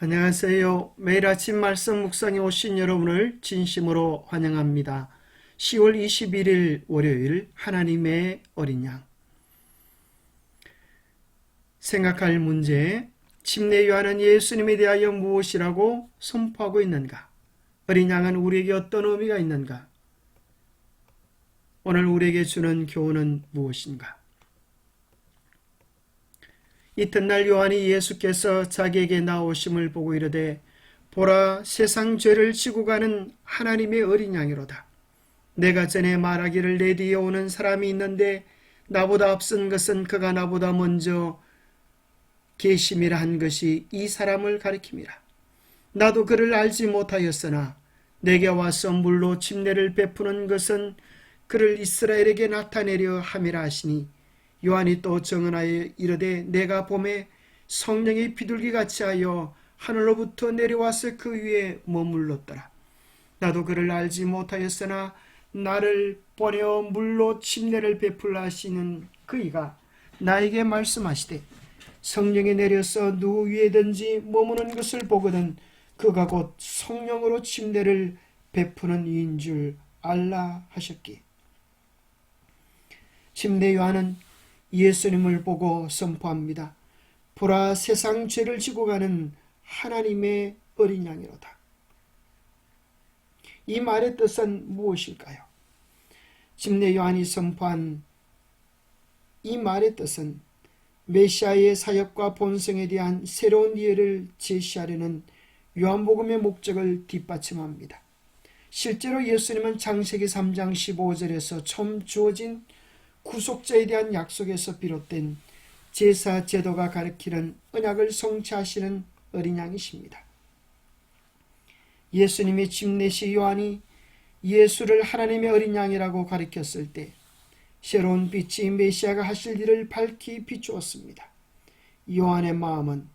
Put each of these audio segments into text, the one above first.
안녕하세요. 매일 아침 말씀 묵상에 오신 여러분을 진심으로 환영합니다. 10월 21일 월요일 하나님의 어린 양. 생각할 문제, 침례 요한은 예수님에 대하여 무엇이라고 선포하고 있는가? 어린 양은 우리에게 어떤 의미가 있는가? 오늘 우리에게 주는 교훈은 무엇인가? 이튿날 요한이 예수께서 자기에게 나오심을 보고 이르되 보라, 세상 죄를 지고 가는 하나님의 어린 양이로다. 내가 전에 말하기를 내 뒤에 오는 사람이 있는데 나보다 앞선 것은 그가 나보다 먼저 계심이라 한 것이 이 사람을 가리킴이라. 나도 그를 알지 못하였으나 내게 와서 물로 침례를 베푸는 것은 그를 이스라엘에게 나타내려 함이라 하시니, 요한이 또 증언하여 이르되 내가 봄에 성령이 비둘기같이 하여 하늘로부터 내려와서 그 위에 머물렀더라. 나도 그를 알지 못하였으나 나를 보내어 물로 침례를 베풀라 하시는 그이가 나에게 말씀하시되 성령이 내려서 누구 위에든지 머무는 것을 보거든 그가 곧 성령으로 침례를 베푸는 이인 줄 알라 하셨기. 침례 요한은 예수님을 보고 선포합니다. 보라, 세상 죄를 지고 가는 하나님의 어린 양이로다. 이 말의 뜻은 무엇일까요? 침례 요한이 선포한 이 말의 뜻은 메시아의 사역과 본성에 대한 새로운 이해를 제시하려는 요한복음의 목적을 뒷받침합니다. 실제로 예수님은 창세기 3장 15절에서 처음 주어진 구속자에 대한 약속에서 비롯된 제사 제도가 가리키는 언약을 성취하시는 어린 양이십니다. 예수님의 침례시 요한이 예수를 하나님의 어린 양이라고 가리켰을 때 새로운 빛이 메시아가 하실 일을 밝히 비추었습니다. 요한의 마음은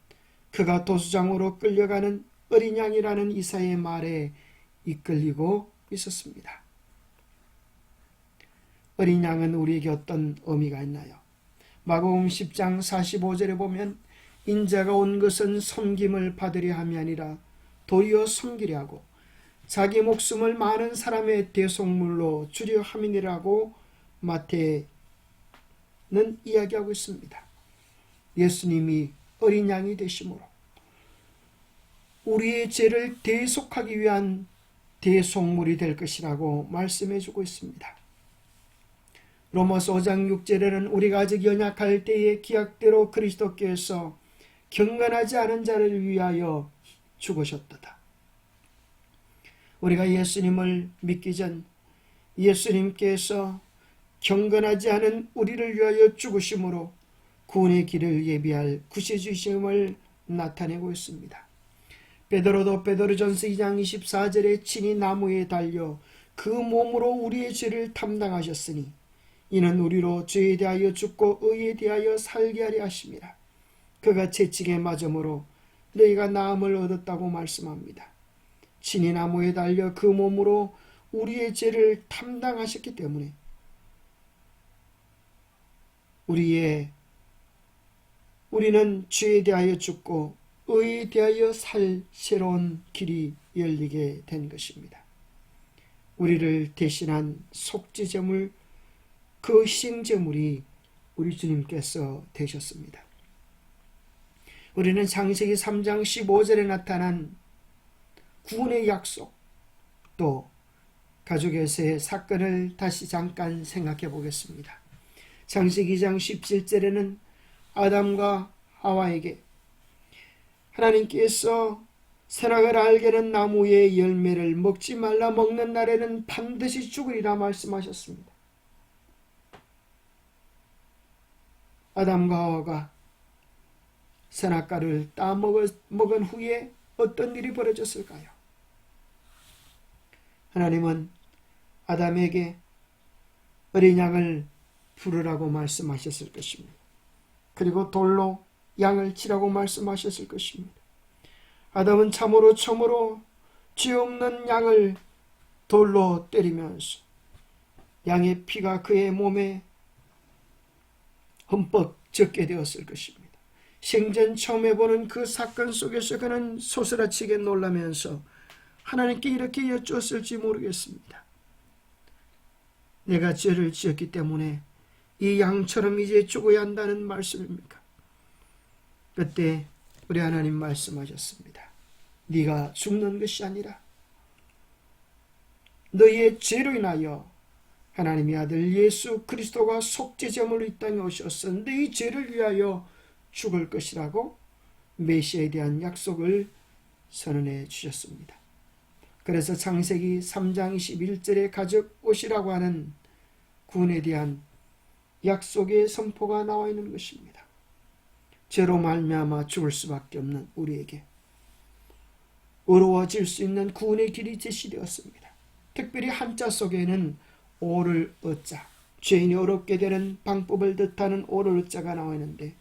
그가 도수장으로 끌려가는 어린 양이라는 이사야의 말에 이끌리고 있었습니다. 어린 양은 우리에게 어떤 의미가 있나요? 마가복음 10장 45절에 보면 인자가 온 것은 섬김을 받으려 함이 아니라 도리어 섬기려 하고 자기 목숨을 많은 사람의 대속물로 주려 함이니라고 마태는 이야기하고 있습니다. 예수님이 어린 양이 되심으로 우리의 죄를 대속하기 위한 대속물이 될 것이라고 말씀해 주고 있습니다. 로마서 5장 6절에는 우리가 아직 연약할 때에 기약대로 그리스도께서 경건하지 않은 자를 위하여 죽으셨도다. 우리가 예수님을 믿기 전 예수님께서 경건하지 않은 우리를 위하여 죽으심으로 구원의 길을 예비할 구세주심을 나타내고 있습니다. 베드로도 베드로전서 2장 24절에 친히 나무에 달려 그 몸으로 우리의 죄를 담당하셨으니 이는 우리로 죄에 대하여 죽고 의에 대하여 살게 하려 하심이라. 그가 채찍에 맞음으로 너희가 나음을 얻었다고 말씀합니다. 친히 나무에 달려 그 몸으로 우리의 죄를 담당하셨기 때문에 우리는 죄에 대하여 죽고 의에 대하여 살 새로운 길이 열리게 된 것입니다. 우리를 대신한 속죄제물, 그 희생제물이 우리 주님께서 되셨습니다. 우리는 창세기 3장 15절에 나타난 구원의 약속, 또 가족에서의 사건을 다시 잠깐 생각해 보겠습니다. 창세기 2장 17절에는 아담과 하와에게 하나님께서 선악을 알게 하는 나무의 열매를 먹지 말라, 먹는 날에는 반드시 죽으리라 말씀하셨습니다. 아담과 하와가 선악과를 따먹은 후에 어떤 일이 벌어졌을까요? 하나님은 아담에게 어린 양을 부르라고 말씀하셨을 것입니다. 그리고 돌로 양을 치라고 말씀하셨을 것입니다. 아담은 참으로 죄 없는 양을 돌로 때리면서 양의 피가 그의 몸에 흠뻑 젖게 되었을 것입니다. 생전 처음 해보는 그 사건 속에서 그는 소스라치게 놀라면서 하나님께 이렇게 여쭈었을지 모르겠습니다. 내가 죄를 지었기 때문에 이 양처럼 이제 죽어야 한다는 말씀입니까? 그때 우리 하나님 말씀하셨습니다. 네가 죽는 것이 아니라 너희의 죄로 인하여 하나님의 아들 예수 그리스도가 속죄제물로 이 땅에 오셔서 너희 죄를 위하여 죽을 것이라고 메시아에 대한 약속을 선언해 주셨습니다. 그래서 창세기 3장 21절에 가져오시라고 하는 구원에 대한 약속의 선포가 나와 있는 것입니다. 죄로 말미암아 죽을 수밖에 없는 우리에게 의로워질 수 있는 구원의 길이 제시되었습니다. 특별히 한자 속에는 오를 어자, 죄인이 어렵게 되는 방법을 뜻하는 오를 어자가 나와 있는데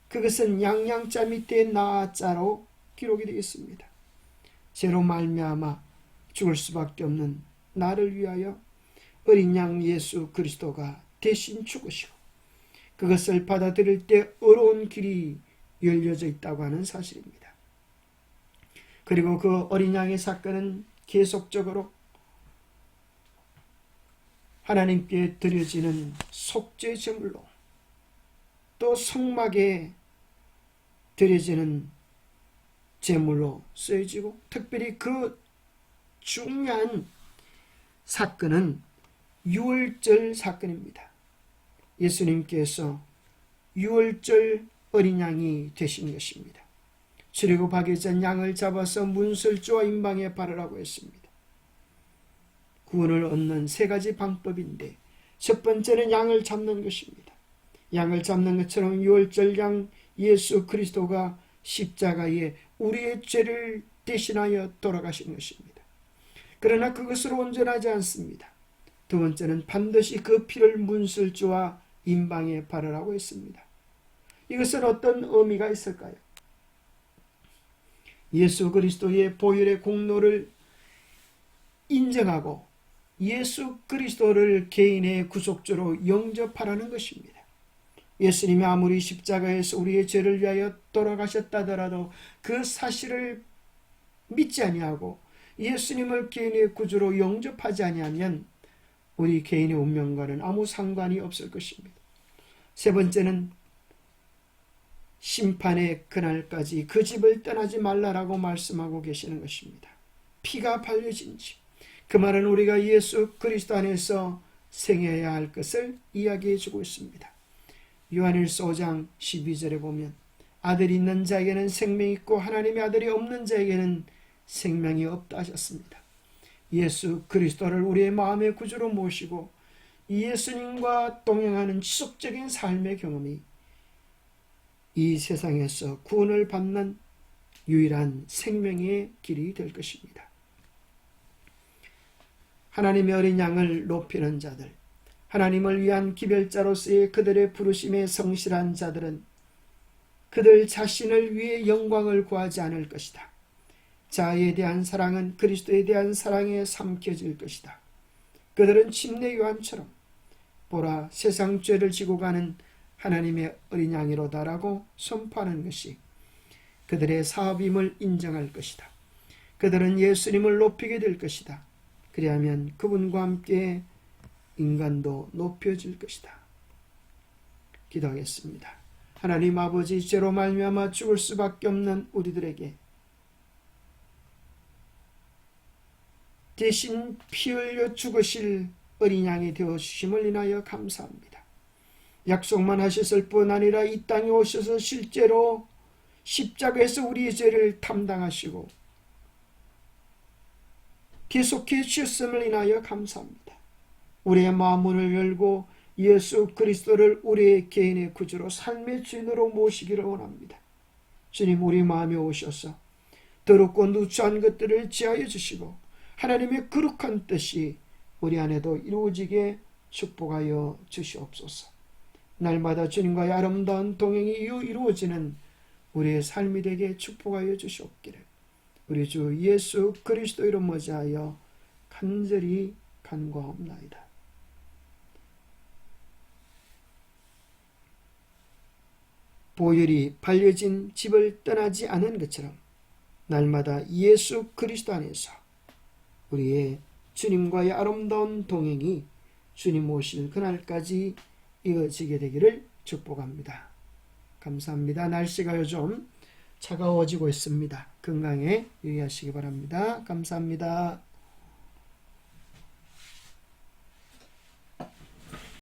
그것은 양양자 밑에 나자로 기록이 되어 있습니다. 죄로 말미암아 죽을 수밖에 없는 나를 위하여 어린 양 예수 그리스도가 대신 죽으시고 그것을 받아들일 때 어려운 길이 열려져 있다고 하는 사실입니다. 그리고 그 어린 양의 사건은 계속적으로 하나님께 드려지는 속죄 제물로 또 성막에 드려지는 제물로 쓰여지고 특별히 그 중요한 사건은 유월절 사건입니다. 예수님께서 유월절 어린 양이 되신 것입니다. 출애굽하기 전 양을 잡아서 문설주와 임방에 바르라고 했습니다. 구원을 얻는 세 가지 방법인데 첫 번째는 양을 잡는 것입니다. 양을 잡는 것처럼 유월절 양 예수 그리스도가 십자가에 우리의 죄를 대신하여 돌아가신 것입니다. 그러나 그것으로 온전하지 않습니다. 두 번째는 반드시 그 피를 문설주와 임방에 바르라고 했습니다. 이것은 어떤 의미가 있을까요? 예수 그리스도의 보혈의 공로를 인정하고 예수 그리스도를 개인의 구속주로 영접하라는 것입니다. 예수님이 아무리 십자가에서 우리의 죄를 위하여 돌아가셨다더라도 그 사실을 믿지 아니하고 예수님을 개인의 구주로 영접하지 아니하면 우리 개인의 운명과는 아무 상관이 없을 것입니다. 세 번째는 심판의 그날까지 그 집을 떠나지 말라라고 말씀하고 계시는 것입니다. 피가 발려진 집. 그 말은 우리가 예수 그리스도 안에서 생해야 할 것을 이야기해 주고 있습니다. 요한일서 5장 12절에 보면 아들이 있는 자에게는 생명이 있고 하나님의 아들이 없는 자에게는 생명이 없다 하셨습니다. 예수 그리스도를 우리의 마음의 구주로 모시고 예수님과 동행하는 지속적인 삶의 경험이 이 세상에서 구원을 받는 유일한 생명의 길이 될 것입니다. 하나님의 어린 양을 높이는 자들, 하나님을 위한 기별자로서의 그들의 부르심에 성실한 자들은 그들 자신을 위해 영광을 구하지 않을 것이다. 자아에 대한 사랑은 그리스도에 대한 사랑에 삼켜질 것이다. 그들은 침례 요한처럼 보라 세상 죄를 지고 가는 하나님의 어린 양이로다라고 선포하는 것이 그들의 사업임을 인정할 것이다. 그들은 예수님을 높이게 될 것이다. 그리하면 그분과 함께 인간도 높여질 것이다. 기도하겠습니다. 하나님 아버지, 죄로 말미암아 죽을 수밖에 없는 우리들에게 대신 피 흘려 죽으실 어린 양이 되어주심을 인하여 감사합니다. 약속만 하셨을 뿐 아니라 이 땅에 오셔서 실제로 십자가에서 우리의 죄를 담당하시고 계속해 주셨음을 인하여 감사합니다. 우리의 마음문을 열고 예수 그리스도를 우리의 개인의 구주로 삶의 주인으로 모시기를 원합니다. 주님, 우리 마음에 오셔서 더럽고 누추한 것들을 제하여 주시고 하나님의 거룩한 뜻이 우리 안에도 이루어지게 축복하여 주시옵소서. 날마다 주님과의 아름다운 동행이 이루어지는 우리의 삶이 되게 축복하여 주시옵기를 우리 주 예수 그리스도 이름 머지하여 간절히 간구하옵나이다. 보혈이 발려진 집을 떠나지 않은 것처럼 날마다 예수 그리스도 안에서 우리의 주님과의 아름다운 동행이 주님 오실 그날까지 이어지게 되기를 축복합니다. 감사합니다. 날씨가 요즘 차가워지고 있습니다. 건강에 유의하시기 바랍니다. 감사합니다.